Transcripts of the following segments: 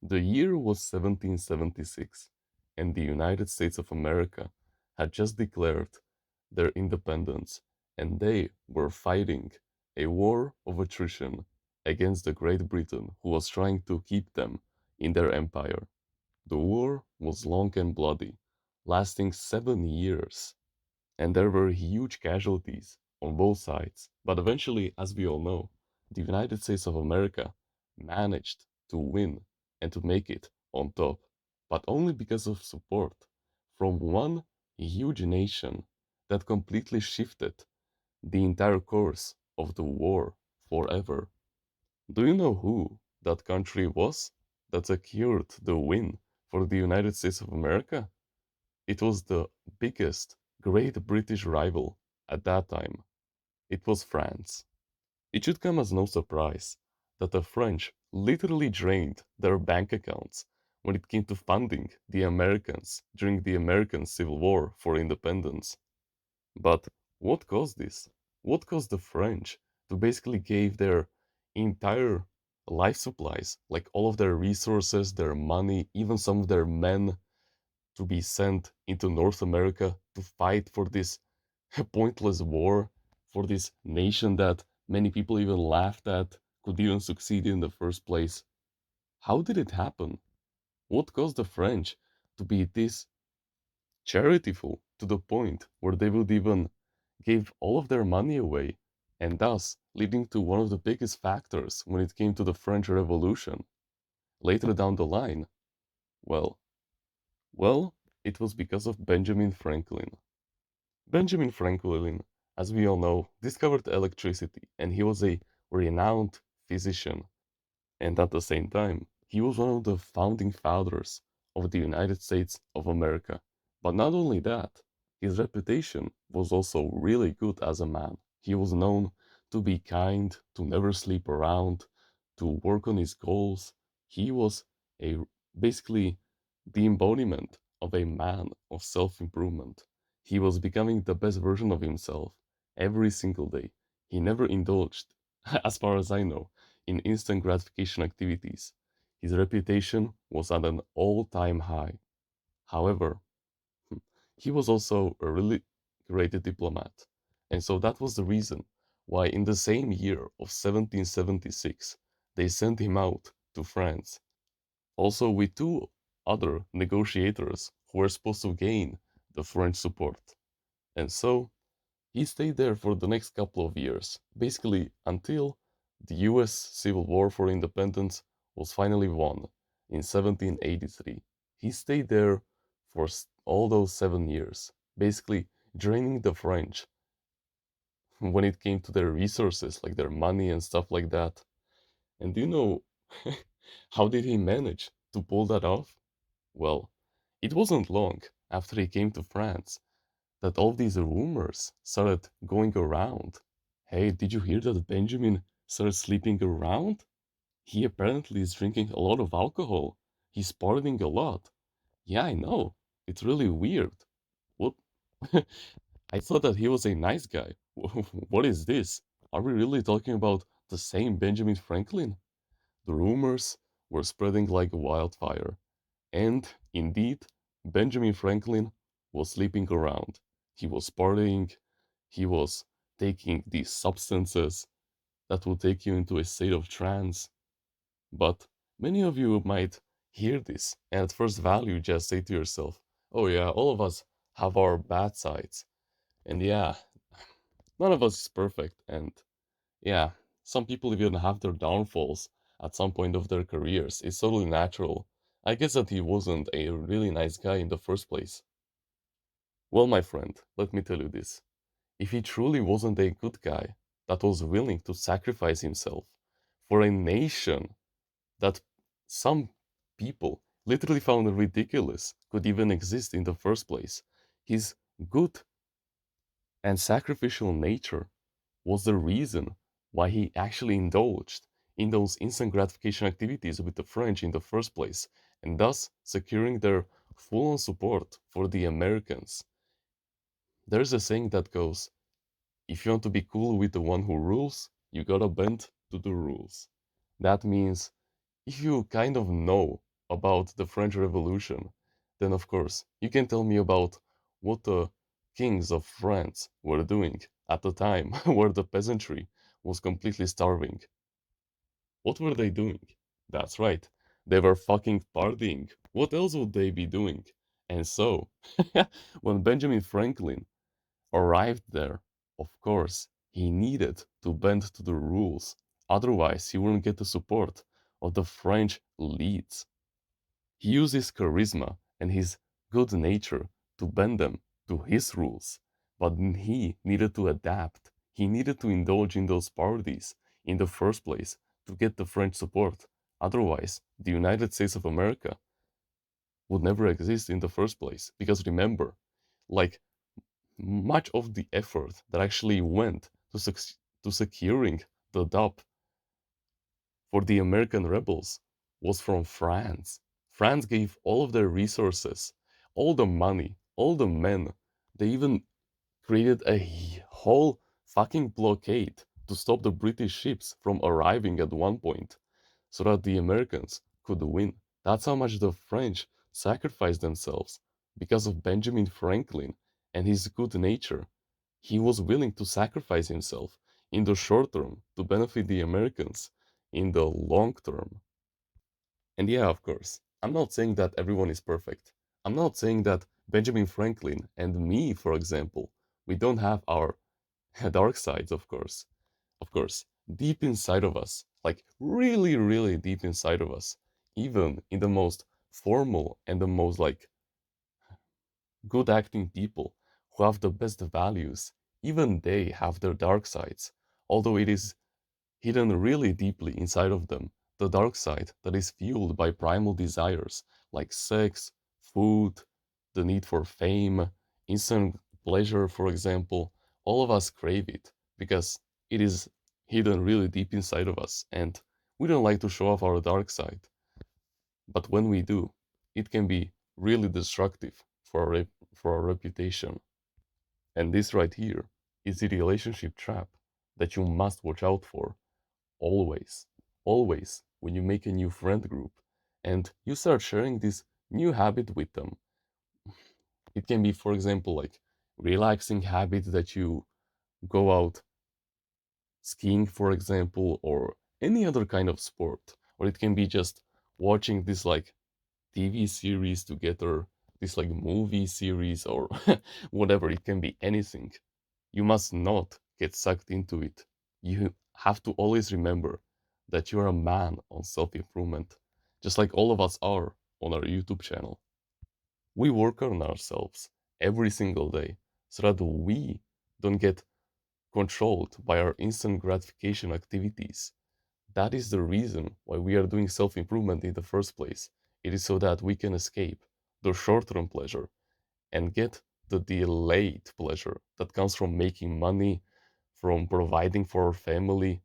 The year was 1776, and the United States of America had just declared their independence, and they were fighting a war of attrition against the Great Britain, who was trying to keep them in their empire. The war was long and bloody, lasting 7 years, and there were huge casualties on both sides. But eventually, as we all know, the United States of America managed to win and to make it on top, but only because of support from one huge nation that completely shifted the entire course of the war forever. Do you know who that country was that secured the win for the United States of America? It was the biggest great British rival at that time. It was France. It should come as no surprise that the French literally drained their bank accounts when it came to funding the Americans during the American Civil War for independence. But what caused this? What caused the French to basically give their entire life supplies, like all of their resources, their money, even some of their men, to be sent into North America to fight for this pointless war, for this nation that many people even laughed at could even succeed in the first place? How did it happen? What caused the French to be this charityful to the point where they would even give all of their money away, and thus leading to one of the biggest factors when it came to the French Revolution later down the line? Well, well, it was because of Benjamin Franklin. Benjamin Franklin, as we all know, discovered electricity, and he was a renowned physician. And at the same time, he was one of the founding fathers of the United States of America. But not only that, his reputation was also really good as a man. He was known to be kind, to never sleep around, to work on his goals. He was a basically the embodiment of a man of self-improvement. He was becoming the best version of himself every single day. He never indulged, as far as I know, in instant gratification activities. His reputation was at an all-time high. However, he was also a really great diplomat. And so that was the reason why in the same year of 1776, they sent him out to France, also with two other negotiators who were supposed to gain the French support. And so he stayed there for the next couple of years, basically until the US Civil War for Independence was finally won in 1783. He stayed there for all those 7 years, basically draining the French when it came to their resources, like their money and stuff like that. And do you know how did he manage to pull that off? Well, it wasn't long after he came to France that all these rumors started going around. Hey, did you hear that Benjamin started sleeping around? He apparently is drinking a lot of alcohol. He's partying a lot. Yeah, I know. It's really weird. What? I thought that he was a nice guy. What is this? Are we really talking about the same Benjamin Franklin? The rumors were spreading like wildfire. And indeed, Benjamin Franklin was sleeping around. He was partying, he was taking these substances that will take you into a state of trance. But many of you might hear this and at first value just say to yourself, oh yeah, all of us have our bad sides. And yeah, none of us is perfect. And yeah, some people even have their downfalls at some point of their careers. It's totally natural. I guess that he wasn't a really nice guy in the first place. Well, my friend, let me tell you this. If he truly wasn't a good guy that was willing to sacrifice himself for a nation that some people literally found ridiculous could even exist in the first place, his good and sacrificial nature was the reason why he actually indulged in those instant gratification activities with the French in the first place, and thus securing their full on support for the Americans. There's a saying that goes, if you want to be cool with the one who rules, you gotta bend to the rules. That means if you kind of know about the French Revolution, then of course you can tell me about what the kings of France were doing at the time where the peasantry was completely starving. What were they doing? That's right, they were fucking partying. What else would they be doing? And so, when Benjamin Franklin arrived there, of course, he needed to bend to the rules. Otherwise, he wouldn't get the support of the French elites. He used his charisma and his good nature to bend them to his rules. But he needed to adapt. He needed to indulge in those parties in the first place to get the French support. Otherwise, the United States of America would never exist in the first place. Because remember, like much of the effort that actually went to securing the DOP for the American rebels was from France. France gave all of their resources, all the money, all the men. They even created a whole fucking blockade to stop the British ships from arriving at one point so that the Americans could win. That's how much the French sacrificed themselves because of Benjamin Franklin and his good nature. He was willing to sacrifice himself in the short term to benefit the Americans in the long term. And yeah, of course, I'm not saying that everyone is perfect. I'm not saying that Benjamin Franklin and me, for example, we don't have our dark sides, of course. Of course, deep inside of us, like really, really deep inside of us, even in the most formal and the most like good acting people who have the best values, even they have their dark sides, although it is hidden really deeply inside of them, the dark side that is fueled by primal desires like sex, food, the need for fame, instant pleasure, for example. All of us crave it because it is hidden really deep inside of us, and we don't like to show off our dark side. But when we do, it can be really destructive for our reputation. And this right here is the relationship trap that you must watch out for always. Always when you make a new friend group and you start sharing this new habit with them. It can be, for example, like relaxing habit that you go out skiing, for example, or any other kind of sport. Or it can be just watching this like TV series together, this like movie series or whatever. It can be anything. You must not get sucked into it. You have to always remember that you're a man on self improvement, just like all of us are on our YouTube channel. We work on ourselves every single day so that we don't get controlled by our instant gratification activities. That is the reason why we are doing self improvement in the first place. It is so that we can escape the short term pleasure and get the delayed pleasure that comes from making money, from providing for our family,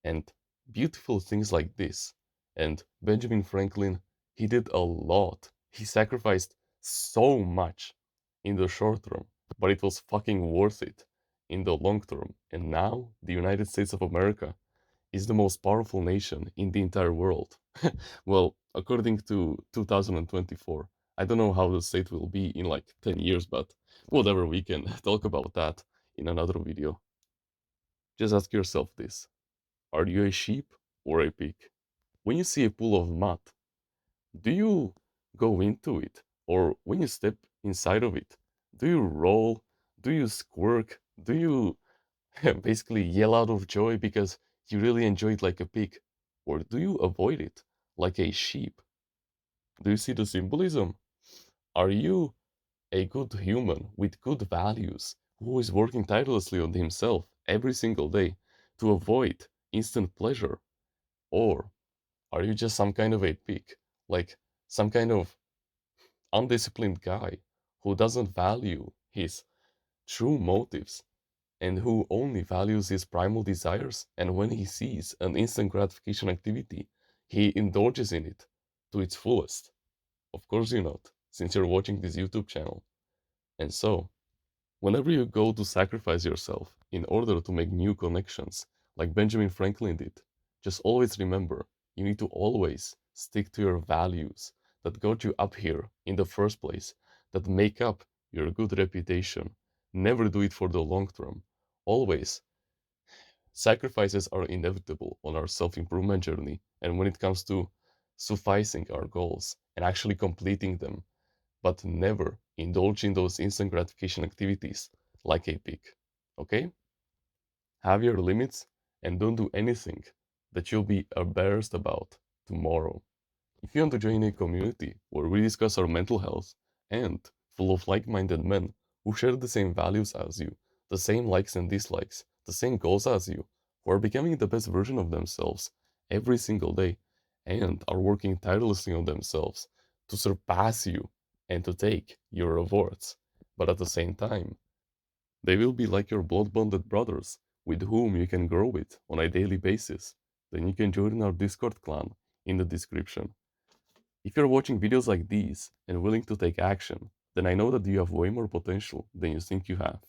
and beautiful things like this. And Benjamin Franklin, he did a lot. He sacrificed so much in the short term, but it was fucking worth it in the long term. And now, the United States of America is the most powerful nation in the entire world. Well, according to 2024. I don't know how the state will be in like 10 years, but whatever, we can talk about that in another video. Just ask yourself this: are you a sheep or a pig? When you see a pool of mud, do you go into it? Or when you step inside of it, do you roll? Do you squirk? Do you basically yell out of joy because you really enjoy it like a pig? Or do you avoid it like a sheep? Do you see the symbolism? Are you a good human with good values who is working tirelessly on himself every single day to avoid instant pleasure? Or are you just some kind of a pig, like some kind of undisciplined guy who doesn't value his true motives and who only values his primal desires, and when he sees an instant gratification activity, he indulges in it to its fullest? Of course you're not, since you're watching this YouTube channel. And so, whenever you go to sacrifice yourself in order to make new connections, like Benjamin Franklin did, just always remember you need to always stick to your values, that got you up here in the first place, that make up your good reputation. Never do it for the long term. Always. Sacrifices are inevitable on our self improvement journey, and when it comes to sufficing our goals and actually completing them, but never indulge in those instant gratification activities like a pig. Okay? Have your limits and don't do anything that you'll be embarrassed about tomorrow. If you want to join a community where we discuss our mental health and full of like minded men who share the same values as you, the same likes and dislikes, the same goals as you, who are becoming the best version of themselves every single day and are working tirelessly on themselves to surpass you and to take your rewards, but at the same time, they will be like your blood bonded brothers with whom you can grow with on a daily basis. Then you can join our Discord clan in the description. If you're watching videos like these and willing to take action, then I know that you have way more potential than you think you have.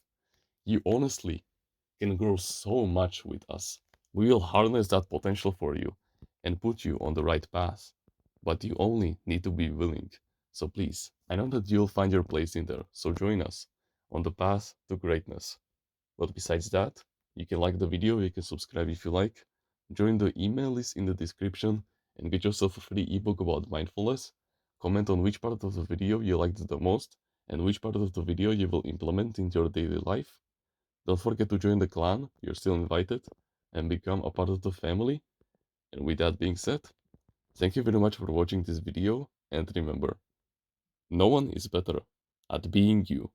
You honestly can grow so much with us. We will harness that potential for you and put you on the right path. But you only need to be willing. So please, I know that you'll find your place in there, so join us on the path to greatness. But besides that, you can like the video, you can subscribe if you like, join the email list in the description, and get yourself a free ebook about mindfulness. Comment on which part of the video you liked the most, and which part of the video you will implement into your daily life. Don't forget to join the clan, you're still invited, and become a part of the family. And with that being said, thank you very much for watching this video, and remember, no one is better at being you